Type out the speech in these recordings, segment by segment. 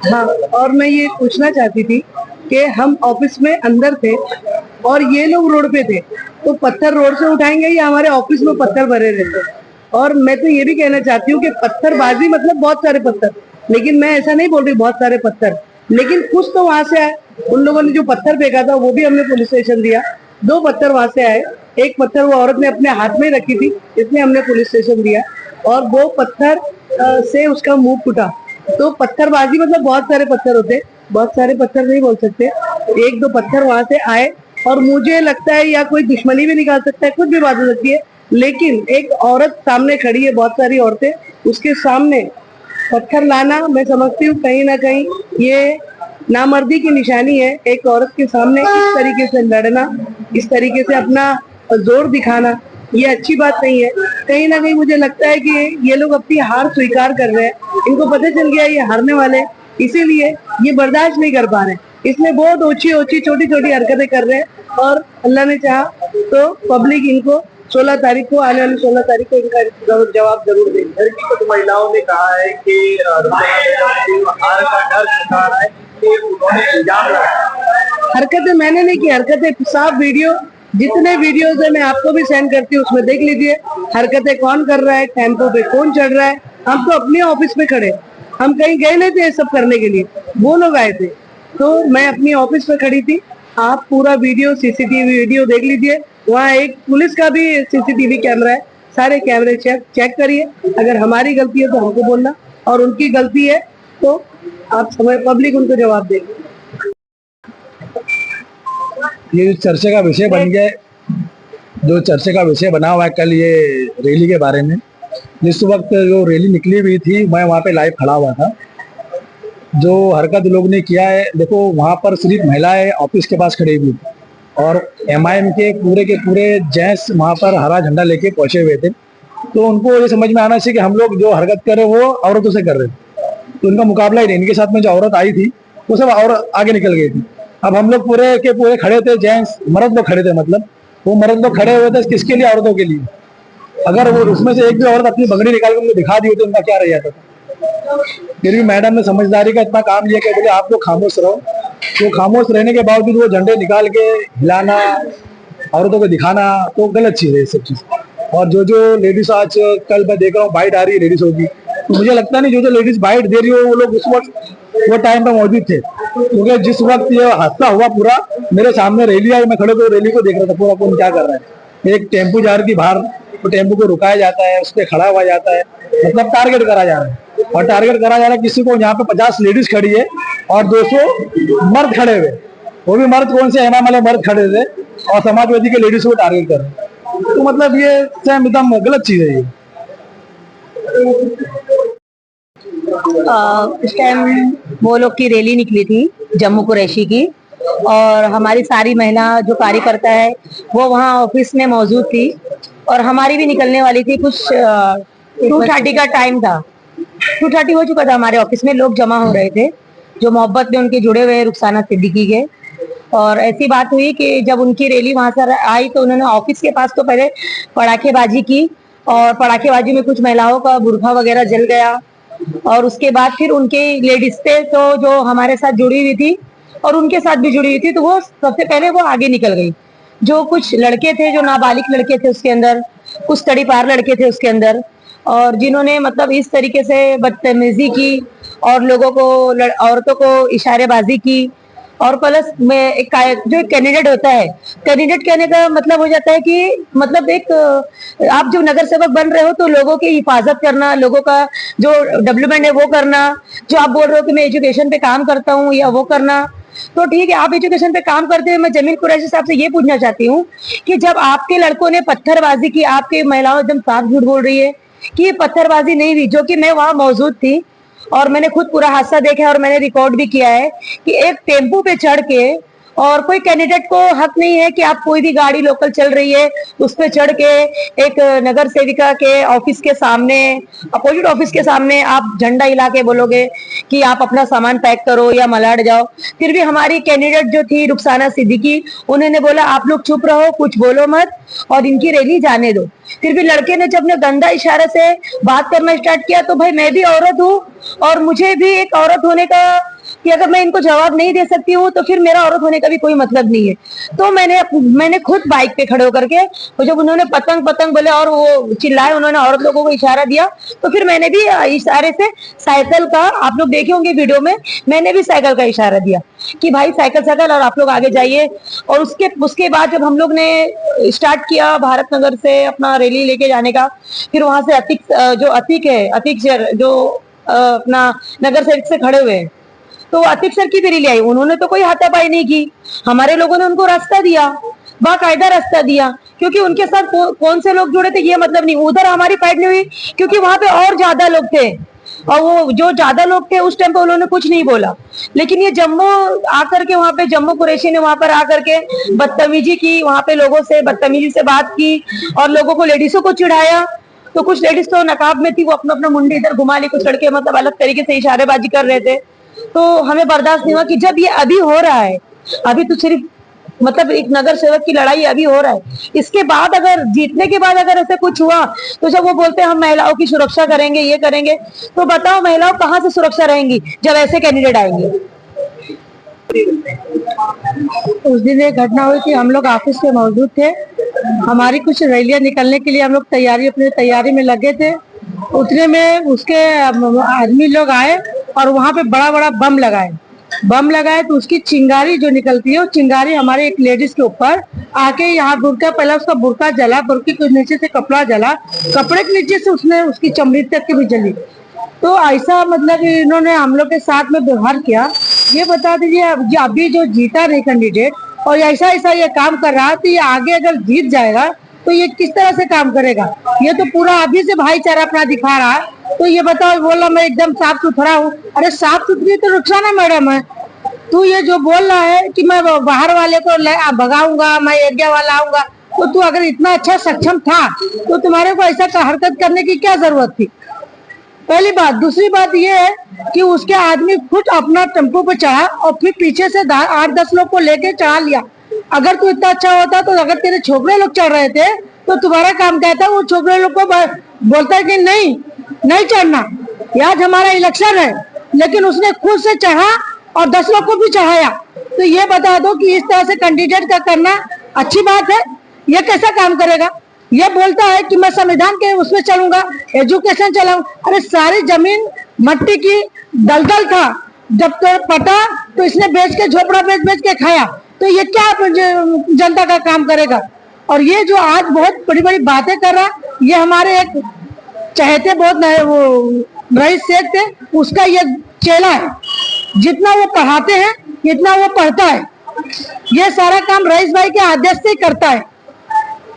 हाँ, और मैं ये पूछना चाहती थी कि हम ऑफिस में अंदर थे और ये लोग रोड पे थे, तो पत्थर रोड से उठाएंगे या हमारे ऑफिस में पत्थर भरे रहते हैं? और मैं तो ये भी कहना चाहती हूँ कि पत्थरबाजी मतलब बहुत सारे पत्थर, लेकिन मैं ऐसा नहीं बोल रही बहुत सारे पत्थर, लेकिन कुछ तो वहां से आए। उन लोगों ने जो पत्थर फेंका था वो भी हमने पुलिस स्टेशन दिया। 2 पत्थर वहां से आए, एक पत्थर वो औरत ने अपने हाथ में रखी थी, इसलिए हमने पुलिस स्टेशन दिया, और वो पत्थर से उसका मुंह फूटा। तो पत्थरबाजी मतलब बहुत सारे पत्थर होते, बहुत सारे पत्थर नहीं बोल सकते, 1-2 पत्थर वहां से आए। और मुझे लगता है या कोई दुश्मनी भी निकाल सकता है, कुछ भी बात हो सकती है, लेकिन एक औरत सामने खड़ी है, बहुत सारी औरतें, उसके सामने पत्थर लाना मैं समझती हूँ कहीं ना कहीं ये नामर्दी की निशानी है। एक औरत के सामने इस तरीके से लड़ना, इस तरीके से अपना जोर दिखाना, ये अच्छी बात नहीं है। कहीं ना कहीं मुझे लगता है कि ये लोग अपनी हार स्वीकार कर रहे हैं, इनको पता चल गया ये हारने वाले, इसीलिए ये बर्दाश्त नहीं कर पा रहे, इसलिए बहुत ऊंची ऊंची छोटी छोटी हरकतें कर रहे हैं। और अल्लाह ने चाहा तो पब्लिक इनको 16 तारीख को, आने वाली 16 तारीख को इनका जवाब जरूर देंगे। लड़की कुछ महिलाओं ने कहा है कि हार का डर सता रहा है, इसलिए उन्होंने इल्जाम लगाया। हरकतें मैंने नहीं की, हरकतें साफ वीडियो, जितने वीडियोज है मैं आपको भी सेंड करती हूँ, उसमें देख लीजिए हरकतें कौन कर रहा है, टेम्पो पे कौन चढ़ रहा है। हम तो अपने ऑफिस में खड़े, हम कहीं गए नहीं थे ये सब करने के लिए, वो लोग आए थे, तो मैं अपनी ऑफिस में खड़ी थी। आप पूरा वीडियो सीसीटीवी वीडियो देख लीजिए, वहाँ एक पुलिस का भी सीसीटीवी कैमरा है, सारे कैमरे चेक करिए। अगर हमारी गलती है तो हमको बोलना, और उनकी गलती है तो आप समय पब्लिक उनको जवाब देगी। ये चर्चा का विषय बन गया है, जो चर्चा का विषय बना हुआ है कल ये रैली के बारे में। जिस वक्त जो रैली निकली हुई थी मैं वहाँ पे लाइव खड़ा हुआ था। जो हरकत लोग ने किया है, देखो वहाँ पर सिर्फ महिलाएं ऑफिस के पास खड़ी हुई और एमआईएम के पूरे जेंट्स वहाँ पर हरा झंडा लेके पहुंचे हुए थे। तो उनको ये समझ में आना चाहिए कि हम लोग जो हरकत कर रहे वो औरतों से कर रहे थे, तो उनका मुकाबला ही नहीं। इनके साथ में जो औरत आई थी वो सब और आगे निकल गई थी। अब हम लोग पूरे के पूरे खड़े थे, जेंट्स मर्द लोग खड़े थे, मतलब वो मर्द लोग खड़े हुए थे किसके लिए? औरतों के लिए। अगर वो उसमें से एक भी औरत अपनी बंगड़ी निकाल के उनको दिखा दी तो उनका क्या रह जाता था। फिर भी मैडम ने समझदारी का इतना काम लिया कि बोले आप लोग खामोश रहो। तो खामोश रहने के बावजूद वो झंडे निकाल के हिलाना, औरतों को दिखाना, तो गलत चीज है ये सब चीज। और जो लेडीज आज कल मैं देख रहा हूँ बाइट आ रही है लेडीज होगी, तो मुझे लगता नहीं जो लेडीज बाइट दे रही हो वो लोग उस वक्त वो टाइम पे मौजूद थे, क्योंकि जिस वक्त ये हादसा हुआ पूरा मेरे सामने रैली आई, मैं खड़े तो रैली को देख रहा था पूरा कौन क्या कर रहा है। एक टेम्पो जा रही थी बाहर, तो टेम्पो को रुकाया जाता है, उस पर खड़ा हुआ जाता है, मतलब टारगेट करा जा रहा है। और टारगेट करा जा रहा है किसी को, यहाँ पे 50 लेडीज खड़ी है और 200 मर्द खड़े हुए, वो भी मर्द कौन से एमआईएम वाले मर्द खड़े थे और समाजवादी के लेडीज को टारगेट कर रहे हैं। तो मतलब ये सेम एकदम गलत चीज है ये। इस टाइम वो लोग की रैली निकली थी जम्मू कुरैशी की, और हमारी सारी महिला जो कार्यकर्ता है वो वहाँ ऑफिस में मौजूद थी, और हमारी भी निकलने वाली थी। कुछ 2:30 का टाइम था, 2:30 हो चुका था, हमारे ऑफिस में लोग जमा हो रहे थे जो मोहब्बत में उनके जुड़े हुए रुखसाना सिद्दीकी के। और ऐसी बात हुई कि जब उनकी रैली वहां से आई तो उन्होंने ऑफिस के पास तो पहले पटाखेबाजी की, और पटाखेबाजी में कुछ महिलाओं का बुरखा वगैरह जल गया, और उसके बाद फिर उनके लेडीज थे तो जो हमारे साथ जुड़ी हुई थी और उनके साथ भी जुड़ी हुई थी, तो वो सबसे पहले वो आगे निकल गई। जो कुछ लड़के थे, जो नाबालिग लड़के थे उसके अंदर, कुछ तड़ीपार लड़के थे उसके अंदर, और जिन्होंने मतलब इस तरीके से बदतमीजी की और लोगों को, औरतों को इशारेबाजी की। और प्लस में एक जो कैंडिडेट होता है, कैंडिडेट कहने का मतलब हो जाता है कि मतलब एक आप जो नगर सेवक बन रहे हो तो लोगों की हिफाजत करना, लोगों का जो डेवलपमेंट है वो करना। जो आप बोल रहे हो कि मैं एजुकेशन पे काम करता हूँ या वो करना, तो ठीक है, आप एजुकेशन पे काम करते हैं। मैं जमील कुरैशी साहब से ये पूछना चाहती हूँ कि जब आपके लड़कों ने पत्थरबाजी की, आपके महिलाओं एकदम साफ झूठ बोल रही है कि ये पत्थरबाजी नहीं हुई, जो कि मैं वहां मौजूद थी और मैंने खुद पूरा हादसा देखा है और मैंने रिकॉर्ड भी किया है कि एक टेम्पो पे चढ़ के, और कोई कैंडिडेट को हक नहीं है कि आप कोई भी गाड़ी लोकल चल रही है उस पे चढ़ के एक नगर सेविका के ऑफिस के सामने, अपोजिट ऑफिस के सामने आप झंडा हिला के बोलोगे कि आप अपना सामान पैक करो या मलाड जाओ। फिर भी हमारी कैंडिडेट जो थी रुखसाना सिद्दीकी, उन्होंने बोला आप लोग चुप रहो, कुछ बोलो मत और इनकी रैली जाने दो। फिर भी लड़के ने जब ने गंदा इशारे से बात करना स्टार्ट किया, तो भाई मैं भी औरत हूँ और मुझे भी एक औरत होने का कि अगर मैं इनको जवाब नहीं दे सकती हूँ तो फिर मेरा औरत होने का भी कोई मतलब नहीं है। तो मैंने खुद बाइक पे खड़े होकर के, तो जब उन्होंने पतंग पतंग बोले और वो चिल्लाए, उन्होंने औरत लोगों को इशारा दिया, तो फिर मैंने भी इशारे से साइकिल का, आप लोग देखे होंगे वीडियो में, मैंने भी साइकिल का इशारा दिया कि भाई साइकिल साइकिल और आप लोग आगे जाइए। और उसके बाद जब हम लोग ने स्टार्ट किया भारत नगर से अपना रैली लेके जाने का, फिर वहां से अतीक सर जो अपना नगर सेवक से खड़े हुए हैं, तो अतीक सर की भी रैली आई, उन्होंने तो कोई हाथापाई नहीं की, हमारे लोगों ने उनको रास्ता दिया, बाकायदा रास्ता दिया, क्योंकि उनके साथ कौन से लोग जुड़े थे ये मतलब नहीं। उधर हमारी फाइट नहीं हुई क्योंकि वहां पे और ज्यादा लोग थे, और वो जो ज्यादा लोग थे उस टाइम पे उन्होंने कुछ नहीं बोला। लेकिन ये जम्मू आकर के, वहां पे जम्मू कुरैशी ने वहां पर आकर के बदतमीजी की, वहां पे लोगों से बदतमीजी से बात की और लोगों को, लेडीजों को चिढ़ाया। तो कुछ लेडीज तो नकाब में थी, वो अपना अपना मुंडी इधर घुमा ली, कुछ लड़के मतलब अलग तरीके से इशारेबाजी कर रहे थे। तो हमें बर्दाश्त नहीं हुआ कि जब ये अभी हो रहा है, अभी तो सिर्फ मतलब एक नगर सेवक की लड़ाई अभी हो रहा है, इसके बाद अगर जीतने के बाद अगर ऐसे कुछ हुआ, तो जब वो बोलते हैं हम महिलाओं की सुरक्षा करेंगे, ये करेंगे, तो बताओ महिलाओं कहाँ से सुरक्षा रहेंगी जब ऐसे कैंडिडेट आएंगे। उस दिन एक घटना हुई थी, हम लोग ऑफिस में मौजूद थे, हमारी कुछ रैलियां निकलने के लिए हम लोग अपनी तैयारी में लगे थे। उतने में उसके आदमी लोग आए और वहां पे बड़ा बड़ा बम लगाए तो उसकी चिंगारी जो निकलती है, वो चिंगारी हमारे एक लेडीज के ऊपर आके यहाँ बुरका, पहले उसका बुरका जला, बुरके के नीचे से कपड़ा जला, कपड़े के नीचे से उसने उसकी चमड़ी तक की भी जली। तो ऐसा मतलब इन्होंने हम लोग के साथ में व्यवहार किया। ये बता दीजिए अभी जो जीता नहीं कैंडिडेट और ऐसा ऐसा ये काम कर रहा है, तो ये आगे अगर जीत जाएगा तो ये किस तरह से काम करेगा? ये तो पूरा अभी से भाईचारा अपना दिखा रहा है। तो ये बताओ, बोला मैं एकदम साफ सुथरा हूँ, अरे साफ सुथरी तो रुखसाना मैडम है। तू ये जो बोल रहा है कि मैं बाहर वाले को भगाऊंगा, मैं एरिया वाला आऊंगा, तो तू अगर इतना अच्छा सक्षम था तो तुम्हारे को ऐसा हरकत करने की क्या जरूरत थी? पहली बात। दूसरी बात ये है कि उसके आदमी खुद अपना टेम्पो पे चढ़ा और फिर पीछे से 8-10 लोग को लेके चढ़ा लिया। अगर तू इतना अच्छा होता तो अगर तेरे छोकरे लोग चढ़ रहे थे तो तुम्हारा काम क्या था? वो छोकरे लोग को बोलता है कि नहीं चढ़ना, आज हमारा इलेक्शन है, लेकिन उसने खुद से चढ़ा और 10 लोग को भी चढ़ाया। तो ये बता दो कि इस तरह से कैंडिडेट का करना अच्छी बात है? ये कैसा काम करेगा? ये बोलता है कि मैं संविधान के उसमें चलूंगा, एजुकेशन चलाऊंगा। अरे सारी जमीन मट्टी की दलदल था, जब तो पटा तो इसने बेच के, झोपड़ा बेच के खाया। तो ये क्या जनता का काम करेगा? और ये जो आज बहुत बड़ी बड़ी बातें कर रहा, ये हमारे एक चहेते बहुत वो रईस शेख थे, उसका ये चेला है। जितना वो पढ़ाते हैं इतना वो पढ़ता है। ये सारा काम रईस भाई के आदेश से करता है।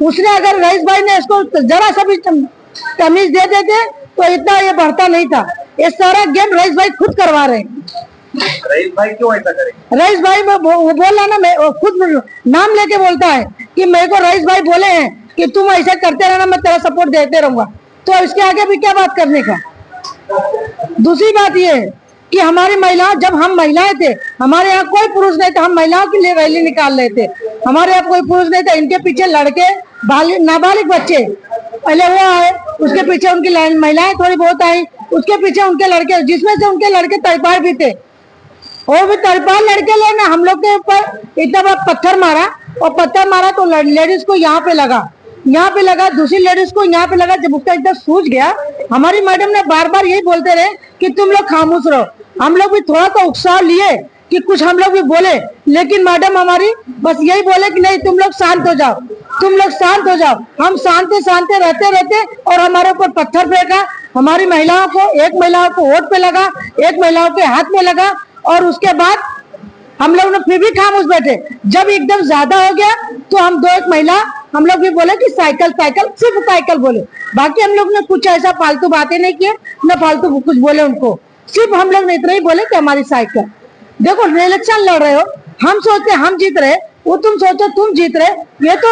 उसने अगर रईस भाई ने इसको जरा सा भी तमीज दे देते तो इतना ये बढ़ता नहीं था। ये सारा गेम रईस भाई खुद करवा रहे हैं। रईस भाई क्यों ऐसा करेंगे? रईस भाई वो बोला ना, मैं खुद नाम लेके बोलता है कि मेरे को रईस भाई बोले हैं कि तुम ऐसा करते रहना, मैं तेरा सपोर्ट देते रहूंगा। तो इसके आगे भी क्या बात करने का? दूसरी बात ये है कि हमारी महिला, जब हम महिलाएं थे, हमारे यहाँ कोई पुरुष नहीं था, हम महिलाओं के लिए रैली निकाल रहे थे, हमारे यहाँ कोई पुरुष नहीं था। इनके पीछे लड़के, नाबालिग बच्चे पहले वो आए, उसके पीछे उनकी महिलाएं थोड़ी बहुत आई, उसके पीछे उनके लड़के, जिसमें से उनके लड़के तरपाल भी थे। और भी तरपाल लड़के लेना हम लोग के ऊपर इतना बड़ा पत्थर मारा तो लेडीज को यहाँ पे लगा, दूसरी लेडीज को यहाँ पे लगा। जब उसका एकदम सूझ गया, हमारी मैडम ने बार बार यही बोलते रहे कि तुम लोग खामोश रहो। हम लोग भी थोड़ा तो उत्साह लिए कि कुछ हम लोग भी बोले, लेकिन मैडम हमारी बस यही बोले कि नहीं, तुम लोग शांत हो जाओ। हम शांत रहते और हमारे ऊपर पत्थर फेंका। हमारी महिलाओं को, एक महिलाओं को होठ पे लगा, एक महिलाओं के हाथ में लगा, और उसके बाद हम लोग ने फिर भी खामोश बैठे। जब एकदम ज्यादा हो गया तो हम एक महिला, हम लोग भी बोले कि साइकिल, सिर्फ साइकिल बोले। बाकी हम लोग ने कुछ ऐसा फालतू बातें नहीं किए, न फालतू कुछ बोले उनको। सिर्फ हम लोग ने इतना ही बोले कि हमारी साइकिल। देखो, इलेक्शन लड़ रहे हो, हम सोचते हम जीत रहे, वो तुम सोचो तुम जीत रहे। ये तो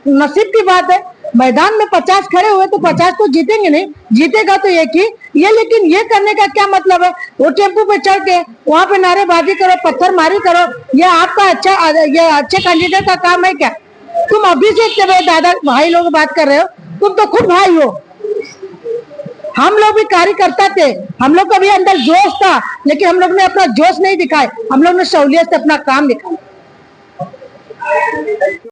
नसीब की बात है। मैदान में 50 खड़े हुए तो 50 तो जीतेंगे नहीं, जीतेगा तो एक ही। ये लेकिन ये करने का क्या मतलब है? वो टेम्पो पे चढ़ के वहां पे नारेबाजी करो, पत्थरमारी करो, ये आपका ये अच्छे कैंडिडेट का काम है क्या? तुम अभी से दादा भाई लोग बात कर रहे हो, तुम तो खुद भाई हो। हम लोग भी कार्यकर्ता थे, हम लोग का भी अंदर जोश था लेकिन हम लोग ने अपना जोश नहीं दिखाया, हम लोग ने सहूलियत से अपना काम दिखाया।